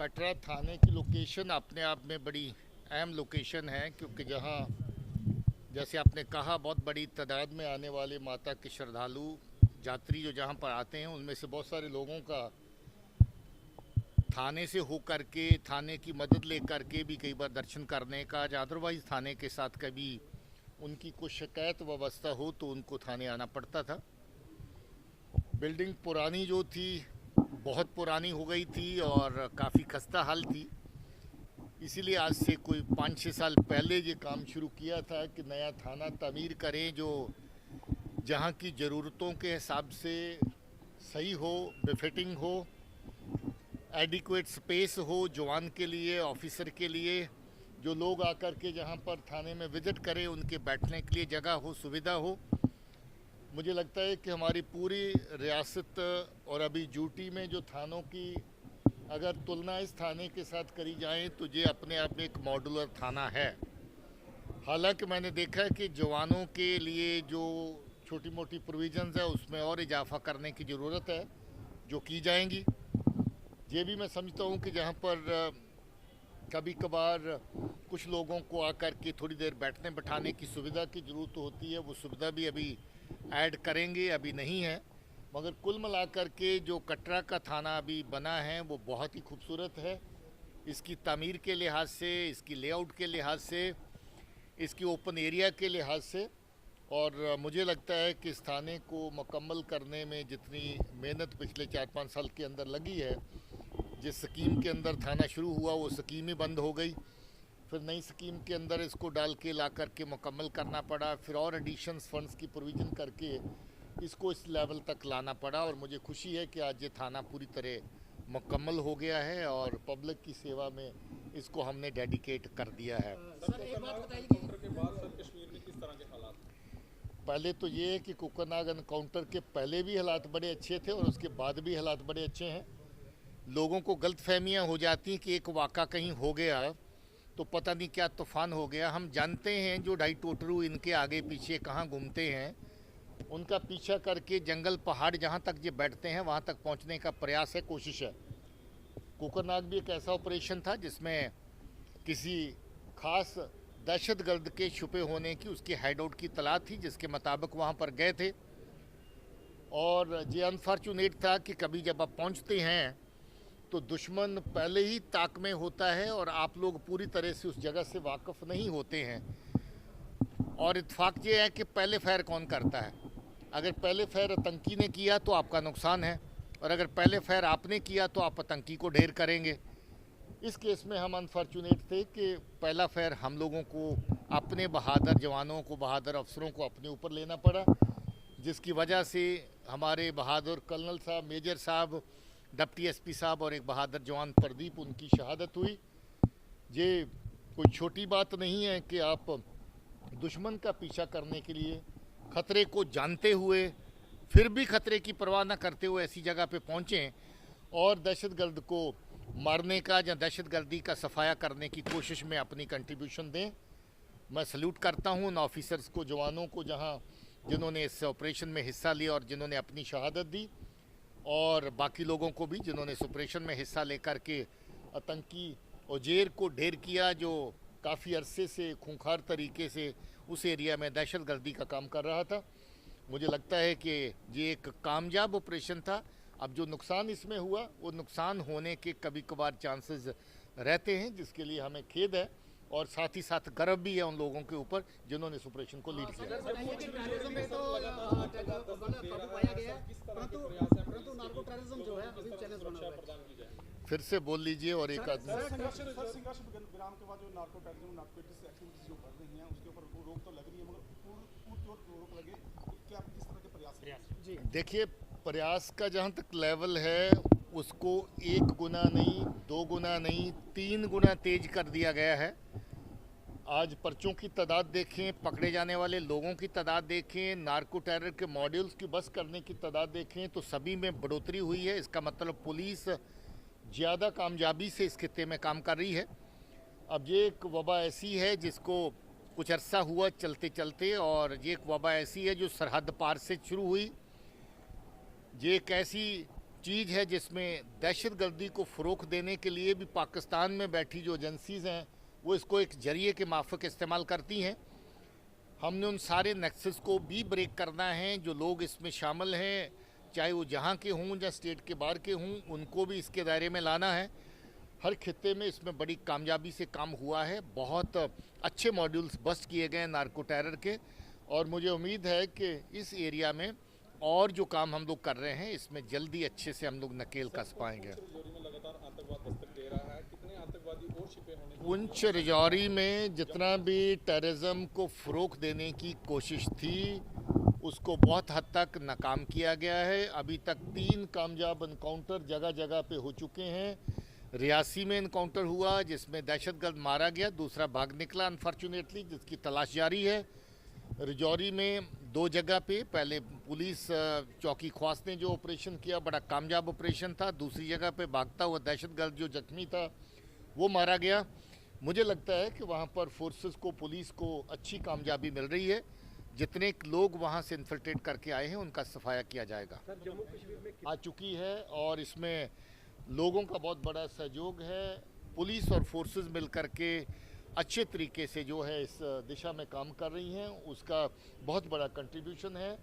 कटरा थाने की लोकेशन अपने आप में बड़ी अहम लोकेशन है, क्योंकि जहां जैसे आपने कहा बहुत बड़ी तादाद में आने वाले माता के श्रद्धालु यात्री जो जहां पर आते हैं, उनमें से बहुत सारे लोगों का थाने से होकर के थाने की मदद लेकर के भी कई बार दर्शन करने का, या अदरवाइज थाने के साथ कभी उनकी कुछ शिकायत व्यवस्था हो तो उनको थाने आना पड़ता था। बिल्डिंग पुरानी जो थी बहुत पुरानी हो गई थी और काफ़ी खस्ता हाल थी, इसीलिए आज से कोई 5-6 साल पहले ये काम शुरू किया था कि नया थाना तामीर करें जो जहाँ की ज़रूरतों के हिसाब से सही हो, बेफिटिंग हो, एडिक्वेट स्पेस हो जवान के लिए, ऑफिसर के लिए, जो लोग आकर के जहाँ पर थाने में विज़िट करें उनके बैठने के लिए जगह हो, सुविधा हो। मुझे लगता है कि हमारी पूरी रियासत और अभी यूटी में जो थानों की अगर तुलना इस थाने के साथ करी जाए तो ये अपने आप में एक मॉड्यूलर थाना है। हालांकि मैंने देखा है कि जवानों के लिए जो छोटी मोटी प्रोविजंस है उसमें और इजाफा करने की ज़रूरत है, जो की जाएंगी। ये भी मैं समझता हूँ कि जहाँ पर कभी कभार कुछ लोगों को आकर के थोड़ी देर बैठने बैठाने की सुविधा की ज़रूरत होती है, वो सुविधा भी अभी ऐड करेंगे, अभी नहीं है। मगर कुल मिलाकर के जो कटरा का थाना अभी बना है वो बहुत ही खूबसूरत है। इसकी तामीर के लिहाज से, इसकी लेआउट के लिहाज से, इसकी ओपन एरिया के लिहाज से, और मुझे लगता है कि इस थाने को मुकम्मल करने में जितनी मेहनत पिछले 4-5 साल के अंदर लगी है, जिस स्कीम के अंदर थाना शुरू हुआ वो स्कीम ही बंद हो गई, फिर नई स्कीम के अंदर इसको डाल के ला करके मुकम्मल करना पड़ा, फिर और एडिशंस फंड्स की प्रोविज़न करके इसको इस लेवल तक लाना पड़ा। और मुझे खुशी है कि आज ये थाना पूरी तरह मुकम्मल हो गया है और पब्लिक की सेवा में इसको हमने डेडिकेट कर दिया है। सर एक बात बताइए कि के बाद सर कश्मीर में किस तरह के हालात? पहले तो ये है कि कोकरनाग एनकाउंटर के पहले भी हालात बड़े अच्छे थे और उसके बाद भी हालात बड़े अच्छे हैं। लोगों को गलतफहमियां हो जाती हैं कि एक वाक़ा कहीं हो गया तो पता नहीं क्या तूफ़ान हो गया। हम जानते हैं जो ढाई टोटरू इनके आगे पीछे कहाँ घूमते हैं, उनका पीछा करके जंगल पहाड़ जहाँ तक ये बैठते हैं वहाँ तक पहुँचने का प्रयास है, कोशिश है। कोकरनाग भी एक ऐसा ऑपरेशन था जिसमें किसी खास दहशतगर्द के छुपे होने की उसकी हाइड आउट की तलाश थी, जिसके मुताबिक वहाँ पर गए थे। और ये अनफॉर्चुनेट था कि कभी जब आप पहुँचते हैं तो दुश्मन पहले ही ताक में होता है और आप लोग पूरी तरह से उस जगह से वाकिफ़ नहीं होते हैं। और इत्तेफाक ये है कि पहले फायर कौन करता है। अगर पहले फायर आतंकी ने किया तो आपका नुकसान है, और अगर पहले फायर आपने किया तो आप आतंकी को ढेर करेंगे। इस केस में हम अनफॉर्चुनेट थे कि पहला फायर हम लोगों को, अपने बहादुर जवानों को, बहादुर अफसरों को अपने ऊपर लेना पड़ा, जिसकी वजह से हमारे बहादुर कर्नल साहब, मेजर साहब, डिप्टी एसपी साहब और एक बहादुर जवान प्रदीप, उनकी शहादत हुई। ये कोई छोटी बात नहीं है कि आप दुश्मन का पीछा करने के लिए ख़तरे को जानते हुए फिर भी ख़तरे की परवाह न करते हुए ऐसी जगह पे पहुँचें और दहशतगर्द को मारने का या दहशतगर्दी का सफाया करने की कोशिश में अपनी कंट्रीब्यूशन दें। मैं सल्यूट करता हूँ उन ऑफिसर्स को, जवानों को, जिन्होंने इस ऑपरेशन में हिस्सा लिया और जिन्होंने अपनी शहादत दी, और बाकी लोगों को भी जिन्होंने इस ऑपरेशन में हिस्सा लेकर के आतंकी उजेर को ढेर किया, जो काफ़ी अरसे से खूंखार तरीके से उस एरिया में दहशतगर्दी का काम कर रहा था। मुझे लगता है कि ये एक कामयाब ऑपरेशन था। अब जो नुकसान इसमें हुआ वो नुकसान होने के कभी कभार चांसेस रहते हैं, जिसके लिए हमें खेद है और साथ ही साथ गर्व भी है उन लोगों के ऊपर जिन्होंने इस ऑपरेशन को लीड किया। फिर से बोल लीजिए और एक आदमी। विराम के बाद जो नार्को टेररिज्म, नार्कोटिक्स एक्टिविटीज जो बढ़ रही हैं उसके ऊपर रोक तो लग रही है, मगर पूरी रोक लगे क्या किस तरह के प्रयास? जी देखिए, प्रयास का जहाँ तक लेवल है उसको 1 गुना नहीं, 2 गुना नहीं, 3 गुना तेज कर दिया गया है। आज पर्चों की तादाद देखें, पकड़े जाने वाले लोगों की तादाद देखें, नार्को टेरर के मॉड्यूल्स की बस करने की तादाद देखें तो सभी में बढ़ोतरी हुई है। इसका मतलब पुलिस ज़्यादा कामयाबी से इस खित्ते में काम कर रही है। अब ये एक वबा ऐसी है जिसको कुछ अरसा हुआ चलते चलते, और ये एक वबा ऐसी है जो सरहद पार से शुरू हुई। ये एक ऐसी चीज़ है जिसमें दहशतगर्दी को फ़रोग़ देने के लिए भी पाकिस्तान में बैठी जो एजेंसीज़ हैं वो इसको एक जरिए के माफ़िक इस्तेमाल करती हैं। हमने उन सारे नेक्सस को भी ब्रेक करना है। जो लोग इसमें शामिल हैं, चाहे वो जहाँ के हों या स्टेट के बाहर के हों, उनको भी इसके दायरे में लाना है। हर खित्ते में इसमें बड़ी कामयाबी से काम हुआ है। बहुत अच्छे मॉड्यूल्स बस्ट किए गए हैं नार्को टेरर के, और मुझे उम्मीद है कि इस एरिया में और जो काम हम लोग कर रहे हैं इसमें जल्दी अच्छे से हम लोग नकेल कस पाएंगे। पुंछ राजौरी में जितना भी टेररिज्म को फ़रोग़ देने की कोशिश थी उसको बहुत हद तक नाकाम किया गया है। अभी तक 3 कामयाब इनकाउंटर जगह जगह पे हो चुके हैं। रियासी में इनकाउंटर हुआ जिसमें दहशतगर्द मारा गया, दूसरा भाग निकला अनफॉर्चुनेटली, जिसकी तलाश जारी है। राजौरी में 2 जगह पे पहले पुलिस चौकी ख्वास ने जो ऑपरेशन किया बड़ा कामयाब ऑपरेशन था। दूसरी जगह पे भागता हुआ दहशतगर्द जो जख्मी था वो मारा गया। मुझे लगता है कि वहाँ पर फोर्सेस को, पुलिस को अच्छी कामयाबी मिल रही है। जितने लोग वहाँ से इन्फिल्ट्रेट करके आए हैं उनका सफाया किया जाएगा। जम्मू कश्मीर में आ चुकी है और इसमें लोगों का बहुत बड़ा सहयोग है। पुलिस और फोर्सेस मिलकर के अच्छे तरीके से जो है इस दिशा में काम कर रही हैं, उसका बहुत बड़ा कंट्रीब्यूशन है।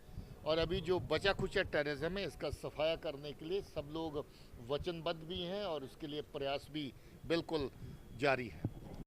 और अभी जो बचा खुचा टेररिज्म है इसका सफाया करने के लिए सब लोग वचनबद्ध भी हैं और उसके लिए प्रयास भी बिल्कुल जारी है।